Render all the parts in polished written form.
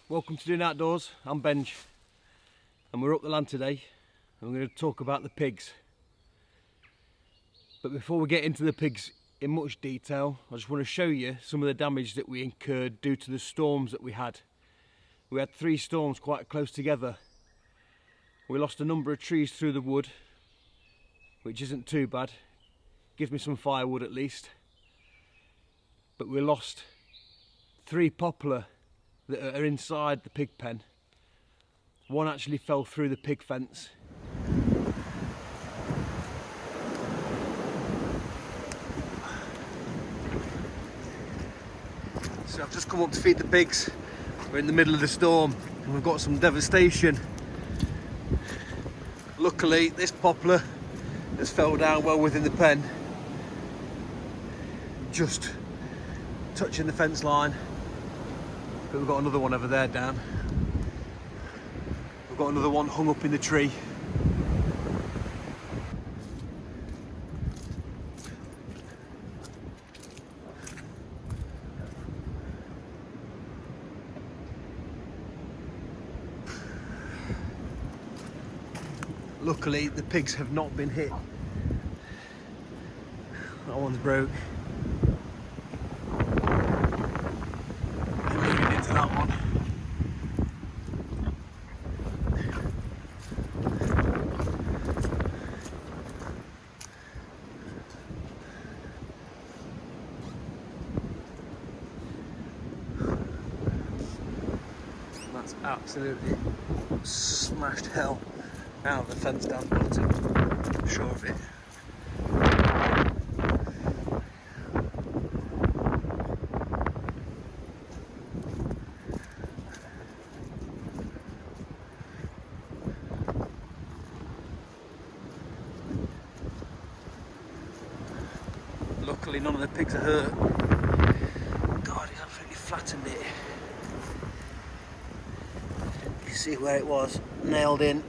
Welcome to Doing Outdoors. I'm Benj and we're up the land today and we're going to talk about the pigs. But before we get into the pigs in much detail, I just want to show you some of the damage that we incurred due to the storms that we had. We had 3 storms quite close together. We lost a number of trees through the wood, which isn't too bad. Gives me some firewood at least. But we lost 3 poplar that are inside the pig pen. One actually fell through the pig fence. So I've just come up to feed the pigs. We're in the middle of the storm and we've got some devastation. Luckily this poplar has fell down well within the pen, just touching the fence line. But we've got another one over there down. We've got another one hung up in the tree. Luckily the pigs have not been hit. That one's broke. I'm moving into that one. That's absolutely smashed hell out of the fence down the bottom. I'm sure of it. Luckily none of the pigs are hurt. God, he's absolutely flattened it. You can see where it was nailed in.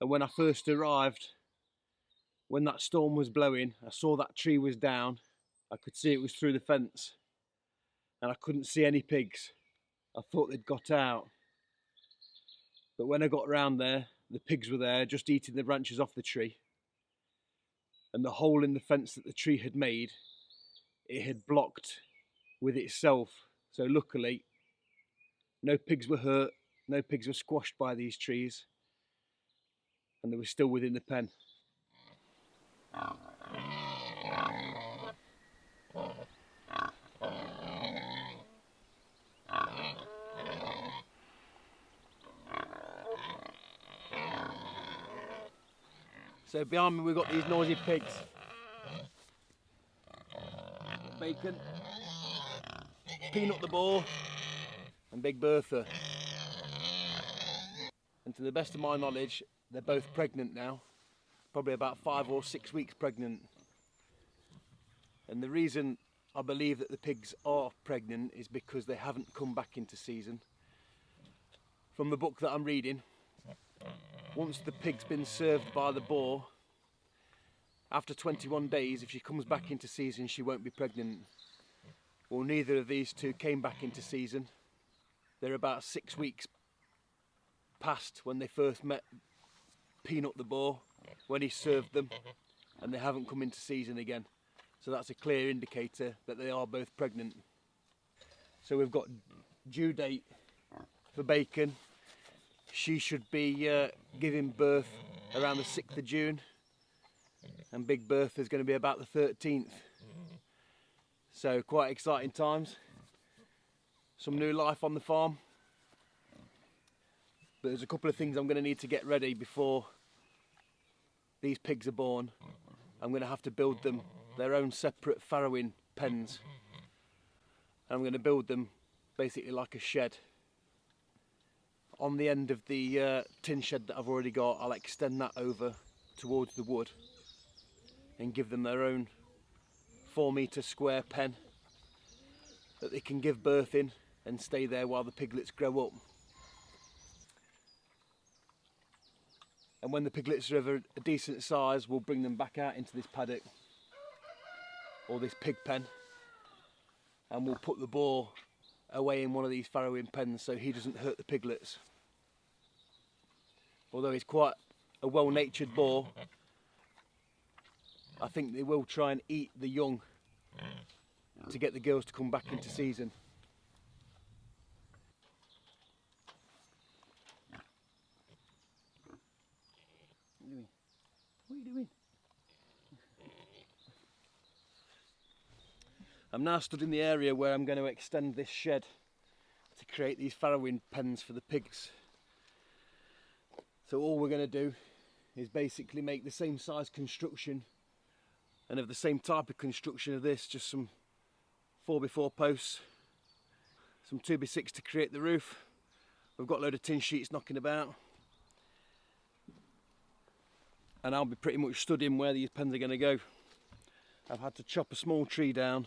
And when I first arrived, when that storm was blowing, I saw that tree was down. I could see it was through the fence and I couldn't see any pigs. I thought they'd got out. But when I got around there, the pigs were there just eating the branches off the tree. And the hole in the fence that the tree had made, it had blocked with itself. So luckily, no pigs were hurt, no pigs were squashed by these trees, and they were still within the pen. So behind me we've got these noisy pigs. Bacon, Peanut the boar, and Big Bertha. And to the best of my knowledge, they're both pregnant now. Probably about 5 or 6 weeks pregnant. And the reason I believe that the pigs are pregnant is because they haven't come back into season. From the book that I'm reading, once the pig's been served by the boar, after 21 days, if she comes back into season, she won't be pregnant. Well, neither of these two came back into season. They're about 6 weeks past when they first met Peanut the boar, when he served them, and they haven't come into season again. So that's a clear indicator that they are both pregnant. So we've got due date for Bacon. She should be giving birth around the 6th of June. And Big Bertha is going to be about the 13th. So quite exciting times. Some new life on the farm. But there's a couple of things I'm going to need to get ready before these pigs are born. I'm going to have to build them their own separate farrowing pens. And I'm going to build them basically like a shed. On the end of the tin shed that I've already got, I'll extend that over towards the wood and give them their own 4-metre square pen that they can give birth in and stay there while the piglets grow up. And when the piglets are of a decent size, we'll bring them back out into this paddock, or this pig pen, and we'll put the boar away in one of these farrowing pens so he doesn't hurt the piglets. Although he's quite a well-natured boar, I think they will try and eat the young to get the girls to come back into season. What are you doing? I'm now stood in the area where I'm going to extend this shed to create these farrowing pens for the pigs. So all we're going to do is basically make the same size construction and of the same type of construction of this, just some 4x4 posts, some 2x6 to create the roof. We've got a load of tin sheets knocking about, and I'll be pretty much stood in where these pens are going to go. I've had to chop a small tree down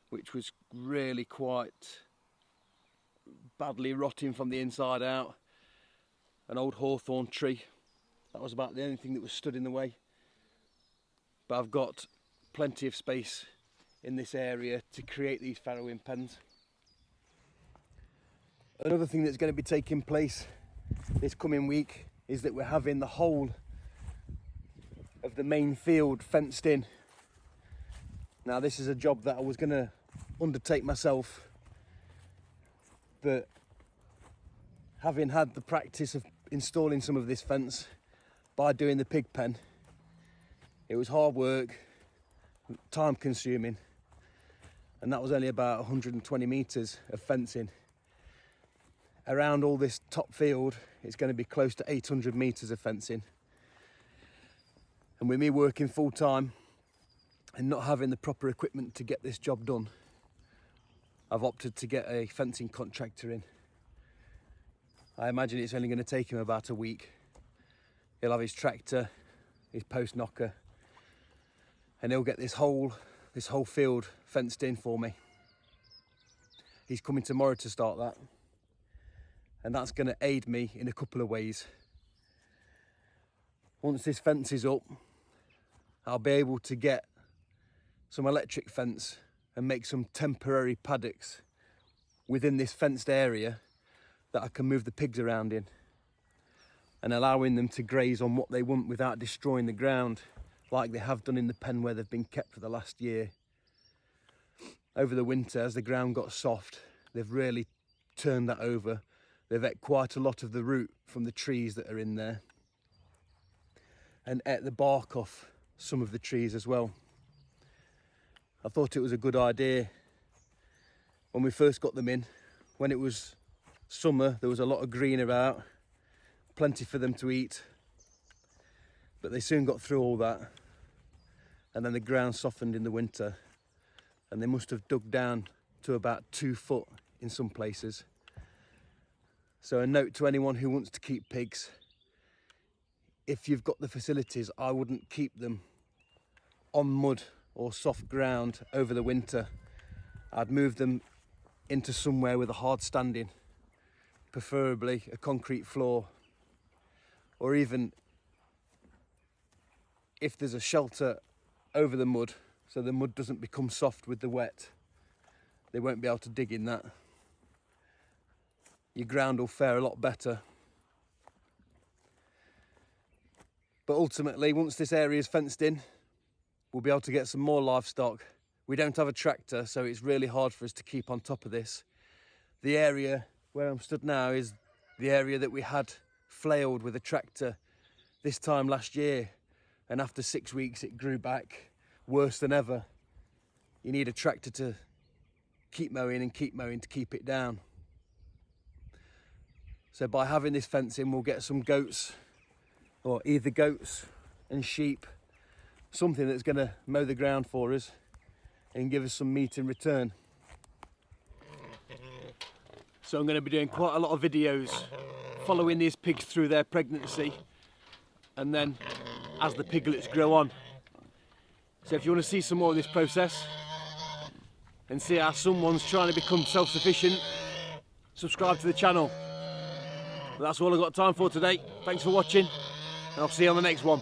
which was really quite badly rotting from the inside out, an old hawthorn tree. That was about the only thing that was stood in the way, but I've got plenty of space in this area to create these farrowing pens. Another thing that's going to be taking place this coming week is that we're having the whole of the main field fenced in. Now this is a job that I was going to undertake myself, but having had the practice of installing some of this fence by doing the pig pen, it was hard work, time consuming, and that was only about 120 metres of fencing. Around all this top field, it's going to be close to 800 metres of fencing. And with me working full time and not having the proper equipment to get this job done, I've opted to get a fencing contractor in. I imagine it's only going to take him about a week. He'll have his tractor, his post knocker, and he'll get this whole field fenced in for me. He's coming tomorrow to start that, and that's going to aid me in a couple of ways. Once this fence is up, I'll be able to get some electric fence and make some temporary paddocks within this fenced area that I can move the pigs around in, and allowing them to graze on what they want without destroying the ground like they have done in the pen where they've been kept for the last year. Over the winter, as the ground got soft, they've really turned that over. They've ate quite a lot of the root from the trees that are in there, and ate the bark off some of the trees as well. I thought it was a good idea when we first got them in. When it was summer, there was a lot of green about, plenty for them to eat, but they soon got through all that, and then the ground softened in the winter, and they must have dug down to about 2 foot in some places. So a note to anyone who wants to keep pigs: if you've got the facilities, I wouldn't keep them on mud or soft ground over the winter. I'd move them into somewhere with a hard standing, preferably a concrete floor, or even if there's a shelter over the mud so the mud doesn't become soft with the wet, they won't be able to dig in that. Your ground will fare a lot better. But ultimately, once this area is fenced in, we'll be able to get some more livestock. We don't have a tractor, so it's really hard for us to keep on top of this. The area where I'm stood now is the area that we had flailed with a tractor this time last year, and after 6 weeks it grew back worse than ever. You need a tractor to keep mowing and keep mowing to keep it down. So by having this fence in, we'll get some goats, or either goats and sheep, something that's going to mow the ground for us and give us some meat in return. So I'm going to be doing quite a lot of videos following these pigs through their pregnancy, and then as the piglets grow on. So if you want to see some more of this process and see how someone's trying to become self-sufficient, subscribe to the channel. But that's all I've got time for today. Thanks for watching, and I'll see you on the next one.